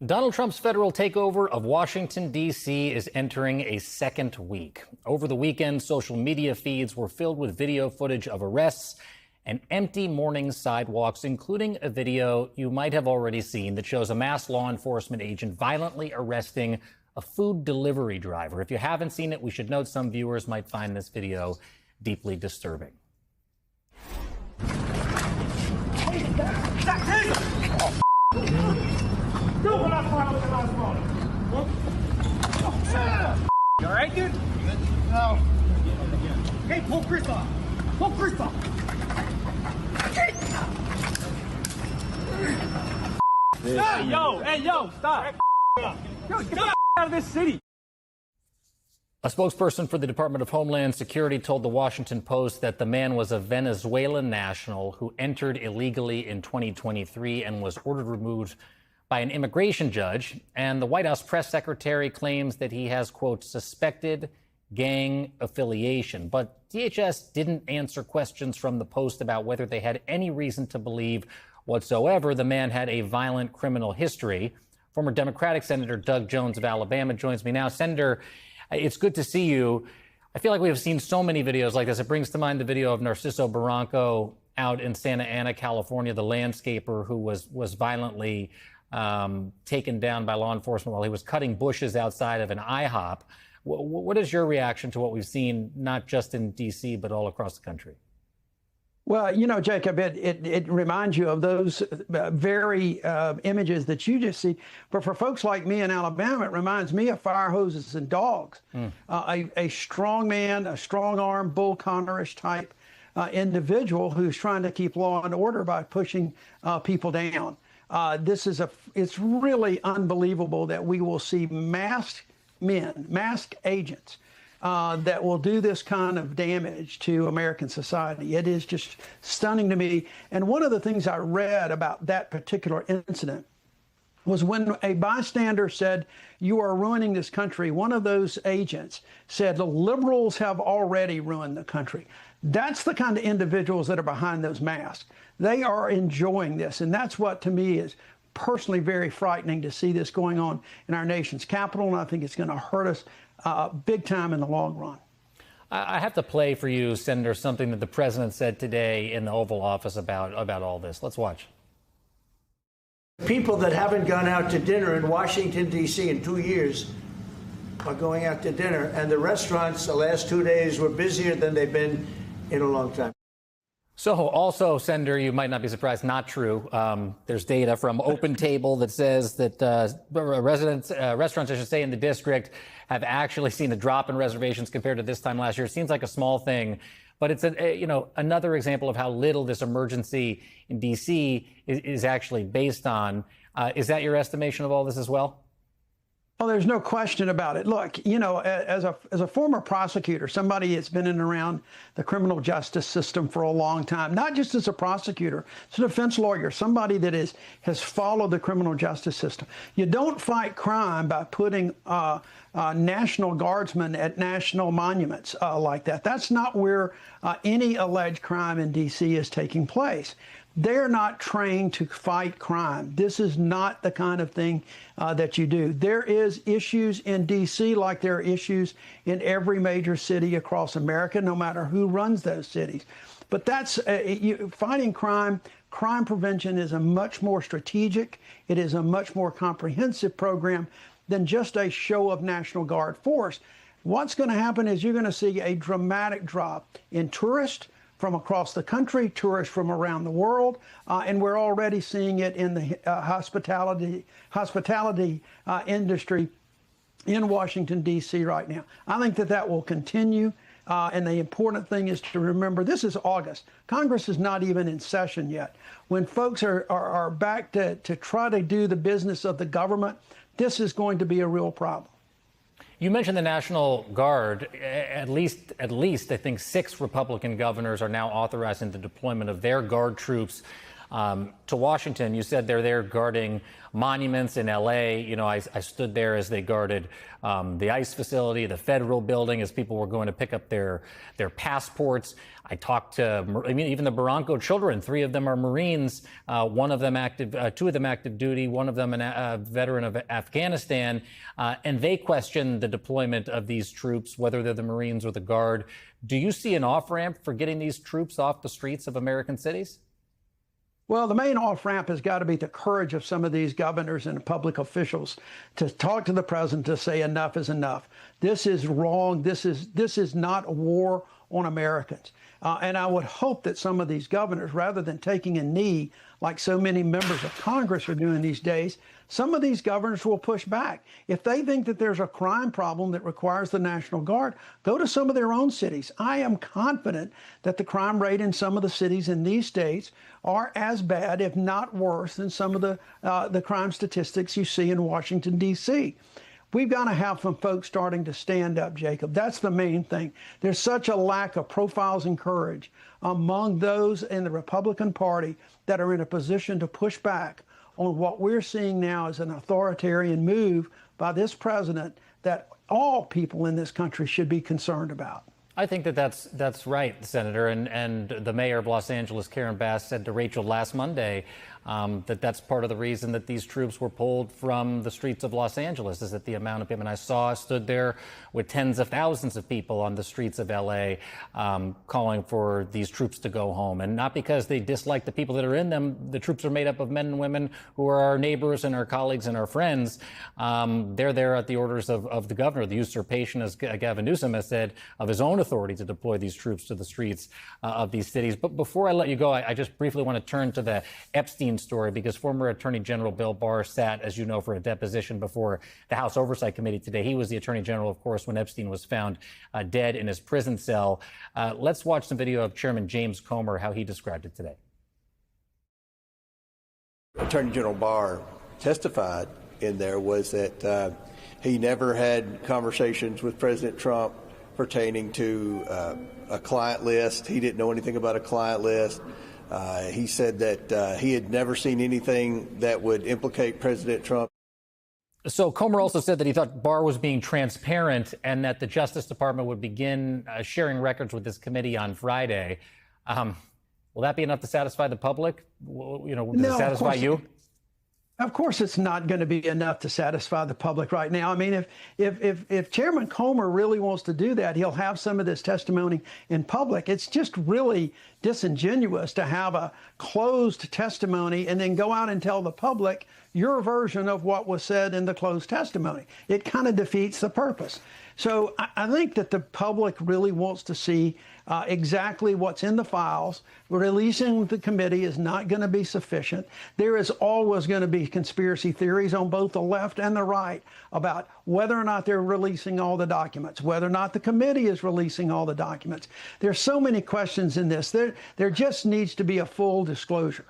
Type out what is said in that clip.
Donald Trump's federal takeover of Washington, D.C. is entering a second week. Over the weekend, social media feeds were filled with video footage of arrests and empty morning sidewalks, including a video you might have already seen that shows a masked law enforcement agent violently arresting a food delivery driver. If you haven't seen it, we should note some viewers might find this video deeply disturbing. You all right, dude? No. Hey, pull Chris off. Pull Chris off. Hey, yo, stop. Yo, get out of this city. A spokesperson for the Department of Homeland Security told the Washington Post that the man was a Venezuelan national who entered illegally in 2023 and was ordered removed by an immigration judge. And the White House press secretary claims that he has, quote, suspected gang affiliation. But DHS didn't answer questions from the Post about whether they had any reason to believe whatsoever the man had a violent criminal history. Former Democratic Senator Doug Jones of Alabama joins me now. Senator, it's good to see you. I feel like we have seen so many videos like this. It brings to mind the video of Narciso Barranco out in Santa Ana, California, the landscaper who was violently taken down by law enforcement while he was cutting bushes outside of an IHOP. What is your reaction to what we've seen, not just in D.C., but all across the country? Well, you know, Jacob, it reminds you of those very images that you just see. But for folks like me in Alabama, it reminds me of fire hoses and dogs. A strong man, a strong-armed, Bull Connor-ish type individual who's trying to keep law and order by pushing people down. It's really unbelievable that we will see masked men, masked agents that will do this kind of damage to American society. It is just stunning to me. And one of the things I read about that particular incident was when a bystander said, "You are ruining this country," one of those agents said, "The liberals have already ruined the country." That's the kind of individuals that are behind those masks. They are enjoying this. And that's what, to me, is personally very frightening to see this going on in our nation's capital. And I think it's going to hurt us big time in the long run. I have to play for you, Senator, something that the president said today in the Oval Office about all this. Let's watch. People that haven't gone out to dinner in Washington, D.C. in 2 years are going out to dinner. And the restaurants the last 2 days were busier than they've been in a long time. So also, Senator, you might not be surprised, not true. There's data from Open Table that says that restaurants, I should say, in the district have actually seen a drop in reservations compared to this time last year. It seems like a small thing, but it's another example of how little this emergency in D.C. is actually based on. Is that your estimation of all this as well? Oh, there's no question about it. Look, you know, as a former prosecutor, somebody that's been in and around the criminal justice system for a long time, not just as a prosecutor, as a defense lawyer, somebody that has followed the criminal justice system. You don't fight crime by putting National Guardsmen at national monuments like that. That's not where any alleged crime in D.C. is taking place. They're not trained to fight crime. This is not the kind of thing that you do. There is issues in D.C. like there are issues in every major city across America, no matter who runs those cities. But that's fighting crime. Crime prevention is a much more strategic, it is a much more comprehensive program than just a show of National Guard force. What's going to happen is you're going to see a dramatic drop in tourists from across the country, tourists from around the world, and we're already seeing it in the hospitality industry in Washington, D.C. right now. I think that will continue, and the important thing is to remember this is August. Congress is not even in session yet. When folks are back to try to do the business of the government, this is going to be a real problem. You mentioned the National Guard. At least, I think 6 Republican governors are now authorizing the deployment of their Guard troops to Washington. You said they're there guarding monuments in L.A. You know, I stood there as they guarded the ICE facility, the federal building, as people were going to pick up their passports. I talked to, I mean, even the Barranco children. 3 of them are Marines, one of them active, 2 of them active duty, one of them a veteran of Afghanistan, and they question the deployment of these troops, whether they're the Marines or the Guard. Do you see an off-ramp for getting these troops off the streets of American cities? Well, the main off-ramp has got to be the courage of some of these governors and public officials to talk to the president to say enough is enough. This is wrong. This is not a war on Americans. And I would hope that some of these governors, rather than taking a knee like so many members of Congress are doing these days, some of these governors will push back. If they think that there's a crime problem that requires the National Guard, go to some of their own cities. I am confident that the crime rate in some of the cities in these states are as bad, if not worse, than some of the crime statistics you see in Washington, D.C. We've got to have some folks starting to stand up, Jacob. That's the main thing. There's such a lack of profiles and courage among those in the Republican Party that are in a position to push back on what we're seeing now as an authoritarian move by this president that all people in this country should be concerned about. I think that's right, Senator. And the mayor of Los Angeles, Karen Bass, said to Rachel last Monday that's part of the reason that these troops were pulled from the streets of Los Angeles, is that the amount of people, and I stood there with tens of thousands of people on the streets of L.A. Calling for these troops to go home. And not because they dislike the people that are in them. The troops are made up of men and women who are our neighbors and our colleagues and our friends. They're there at the orders of the governor, the usurpation, as Gavin Newsom has said, of his own authority to deploy these troops to the streets of these cities. But before I let you go, I just briefly want to turn to the Epstein story, because former Attorney General Bill Barr sat, as you know, for a deposition before the House Oversight Committee today. He was the Attorney General, of course, when Epstein was found dead in his prison cell. Let's watch some video of Chairman James Comer, how he described it today. Attorney General Barr testified in there was that he never had conversations with President Trump pertaining to a client list. He didn't know anything about a client list. He said that he had never seen anything that would implicate President Trump. So Comer also said that he thought Barr was being transparent and that the Justice Department would begin sharing records with this committee on Friday. Will that be enough to satisfy the public? You know, does it satisfy you? Of course, it's not going to be enough to satisfy the public right now. I mean, if Chairman Comer really wants to do that, he'll have some of this testimony in public. It's just really disingenuous to have a closed testimony and then go out and tell the public your version of what was said in the closed testimony. It kind of defeats the purpose. So I think that the public really wants to see exactly what's in the files. Releasing the committee is not going to be sufficient. There is always going to be conspiracy theories on both the left and the right about whether or not they're releasing all the documents, whether or not the committee is releasing all the documents. There's so many questions in this. There just needs to be a full disclosure.